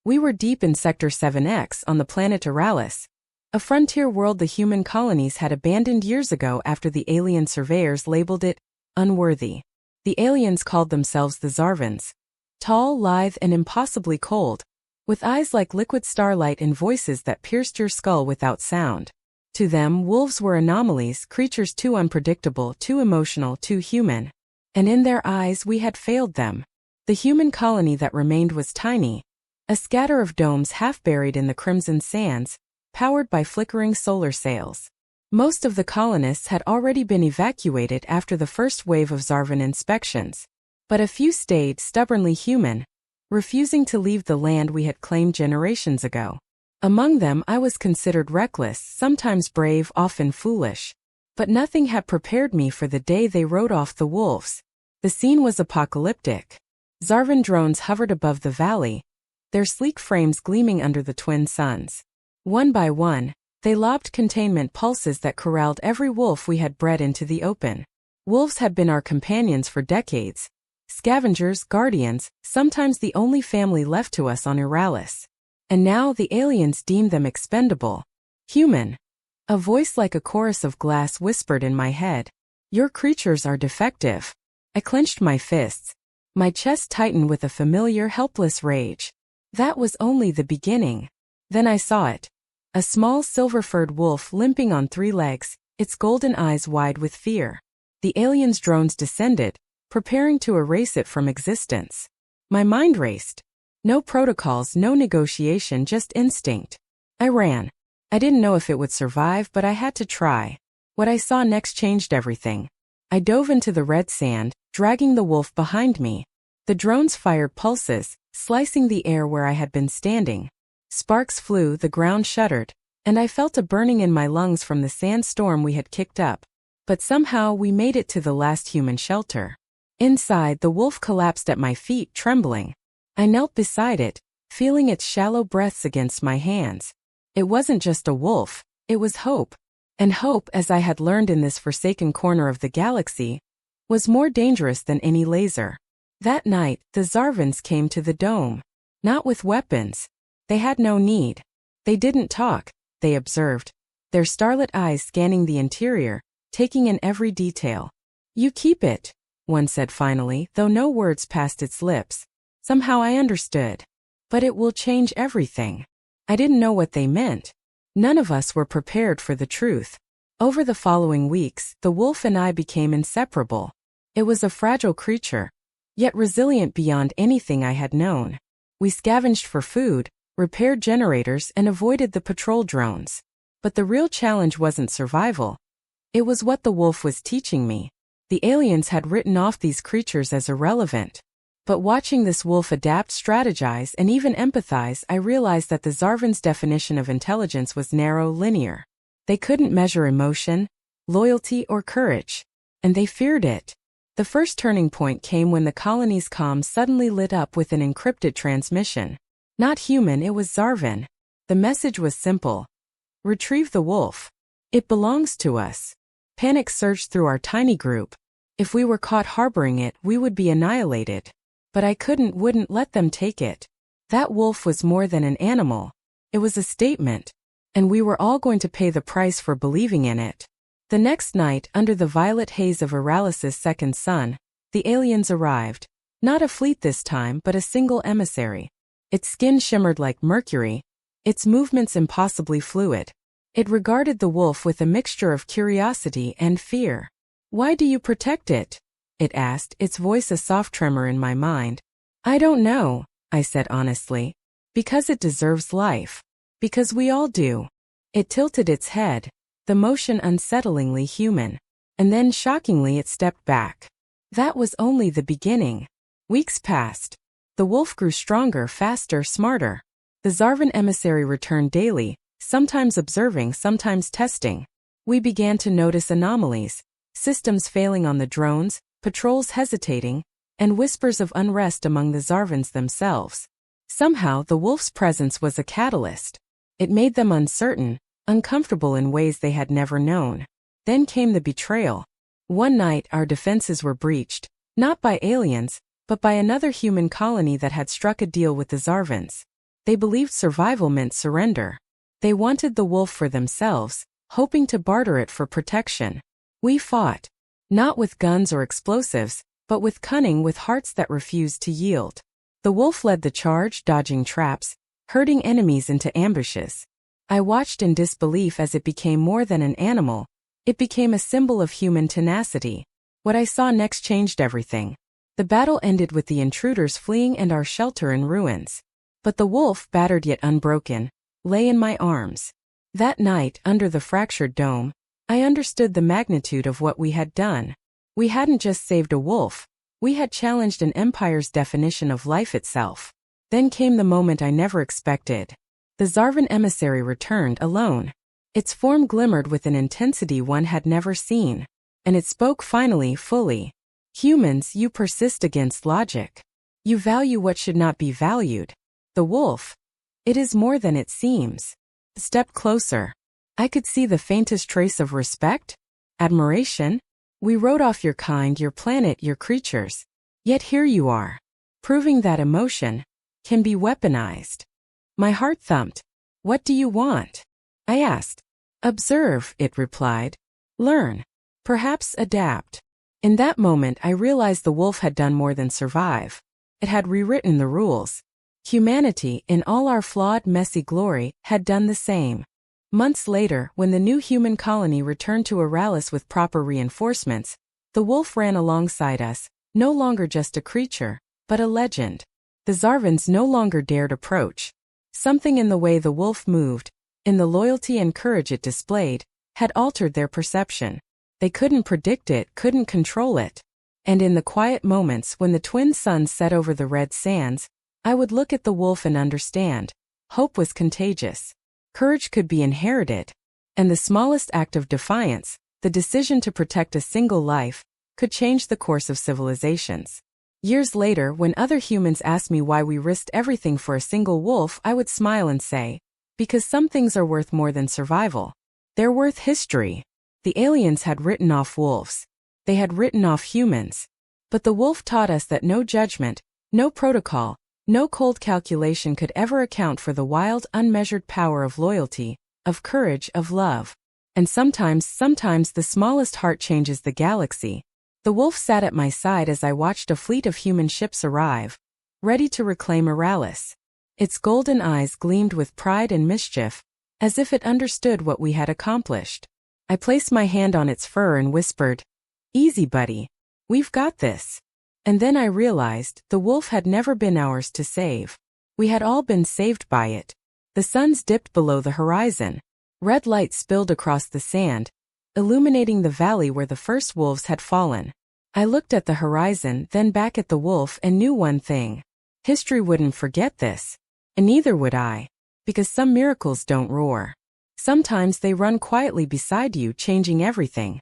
We were deep in Sector 7X on the planet Aralis, a frontier world the human colonies had abandoned years ago after the alien surveyors labeled it unworthy. The aliens called themselves the Zarvans. Tall, lithe, and impossibly cold, with eyes like liquid starlight and voices that pierced your skull without sound. To them, wolves were anomalies, creatures too unpredictable, too emotional, too human. And in their eyes we had failed them. The human colony that remained was tiny, a scatter of domes half buried in the crimson sands, powered by flickering solar sails. Most of the colonists had already been evacuated after the first wave of Zarvan inspections, but a few stayed stubbornly human, refusing to leave the land we had claimed generations ago. Among them I was considered reckless, sometimes brave, often foolish. But nothing had prepared me for the day they rode off the wolves. The scene was apocalyptic. Zarvan drones hovered above the valley, their sleek frames gleaming under the twin suns. One by one, they lobbed containment pulses that corralled every wolf we had bred into the open. Wolves had been our companions for decades, scavengers, guardians, sometimes the only family left to us on Aralis. And now the aliens deemed them expendable. Human. A voice like a chorus of glass whispered in my head, "Your creatures are defective." I clenched my fists. My chest tightened with a familiar, helpless rage. That was only the beginning. Then I saw it. A small silver-furred wolf limping on 3 legs, its golden eyes wide with fear. The aliens' drones descended, preparing to erase it from existence. My mind raced. No protocols, no negotiation, just instinct. I ran. I didn't know if it would survive, but I had to try. What I saw next changed everything. I dove into the red sand, dragging the wolf behind me. The drones fired pulses, slicing the air where I had been standing. Sparks flew, the ground shuddered, and I felt a burning in my lungs from the sandstorm we had kicked up. But somehow we made it to the last human shelter. Inside, the wolf collapsed at my feet, trembling. I knelt beside it, feeling its shallow breaths against my hands. It wasn't just a wolf, it was hope. And hope, as I had learned in this forsaken corner of the galaxy, was more dangerous than any laser. That night, the Zarvans came to the dome. Not with weapons. They had no need. They didn't talk, they observed, their starlit eyes scanning the interior, taking in every detail. "You keep it," one said finally, though no words passed its lips. Somehow I understood. "But it will change everything." I didn't know what they meant. None of us were prepared for the truth. Over the following weeks, the wolf and I became inseparable. It was a fragile creature, yet resilient beyond anything I had known. We scavenged for food, repaired generators, and avoided the patrol drones. But the real challenge wasn't survival. It was what the wolf was teaching me. The aliens had written off these creatures as irrelevant. But watching this wolf adapt, strategize, and even empathize, I realized that the Zarvan's definition of intelligence was narrow, linear. They couldn't measure emotion, loyalty, or courage. And they feared it. The first turning point came when the colony's comms suddenly lit up with an encrypted transmission. Not human, it was Zarvan. The message was simple. "Retrieve the wolf. It belongs to us." Panic surged through our tiny group. If we were caught harboring it, we would be annihilated. But I wouldn't let them take it. That wolf was more than an animal. It was a statement. And we were all going to pay the price for believing in it. The next night, under the violet haze of Aralis's second sun, the aliens arrived. Not a fleet this time, but a single emissary. Its skin shimmered like mercury, its movements impossibly fluid. It regarded the wolf with a mixture of curiosity and fear. "Why do you protect it?" it asked, its voice a soft tremor in my mind. "I don't know," I said honestly. "Because it deserves life. Because we all do." It tilted its head, the motion unsettlingly human. And then shockingly it stepped back. That was only the beginning. Weeks passed. The wolf grew stronger, faster, smarter. The Zarvan emissary returned daily, sometimes observing, sometimes testing. We began to notice anomalies, systems failing on the drones, patrols hesitating, and whispers of unrest among the Zarvans themselves. Somehow the wolf's presence was a catalyst. It made them uncertain, uncomfortable in ways they had never known. Then came the betrayal. One night our defenses were breached, not by aliens, but by another human colony that had struck a deal with the Zarvans. They believed survival meant surrender. They wanted the wolf for themselves, hoping to barter it for protection. We fought. Not with guns or explosives, but with cunning, with hearts that refused to yield. The wolf led the charge, dodging traps, herding enemies into ambushes. I watched in disbelief as it became more than an animal. It became a symbol of human tenacity. What I saw next changed everything. The battle ended with the intruders fleeing and our shelter in ruins. But the wolf, battered yet unbroken, lay in my arms. That night, under the fractured dome, I understood the magnitude of what we had done. We hadn't just saved a wolf, we had challenged an empire's definition of life itself. Then came the moment I never expected. The Zarvan emissary returned alone. Its form glimmered with an intensity one had never seen. And it spoke finally, fully. Humans, you persist against logic. You value what should not be valued. The wolf. It is more than it seems. Step closer. I could see the faintest trace of respect, admiration. We wrote off your kind, your planet, your creatures. Yet here you are, proving that emotion can be weaponized. My heart thumped. What do you want? I asked. Observe, it replied. Learn. Perhaps adapt. In that moment I realized the wolf had done more than survive. It had rewritten the rules. Humanity, in all our flawed, messy glory, had done the same. Months later, when the new human colony returned to Aralis with proper reinforcements, the wolf ran alongside us, no longer just a creature, but a legend. The Zarvans no longer dared approach. Something in the way the wolf moved, in the loyalty and courage it displayed, had altered their perception. They couldn't predict it, couldn't control it. And in the quiet moments when the twin suns set over the red sands, I would look at the wolf and understand. Hope was contagious. Courage could be inherited. And the smallest act of defiance, the decision to protect a single life, could change the course of civilizations. Years later, when other humans asked me why we risked everything for a single wolf, I would smile and say, because some things are worth more than survival. They're worth history. The aliens had written off wolves. They had written off humans. But the wolf taught us that no judgment, no protocol, no cold calculation could ever account for the wild, unmeasured power of loyalty, of courage, of love. And sometimes the smallest heart changes the galaxy. The wolf sat at my side as I watched a fleet of human ships arrive, ready to reclaim Aralis. Its golden eyes gleamed with pride and mischief, as if it understood what we had accomplished. I placed my hand on its fur and whispered, "Easy, buddy. We've got this." And then I realized the wolf had never been ours to save. We had all been saved by it. The suns dipped below the horizon. Red light spilled across the sand, illuminating the valley where the first wolves had fallen. I looked at the horizon, then back at the wolf, and knew one thing. History wouldn't forget this. And neither would I. Because some miracles don't roar. Sometimes they run quietly beside you, changing everything.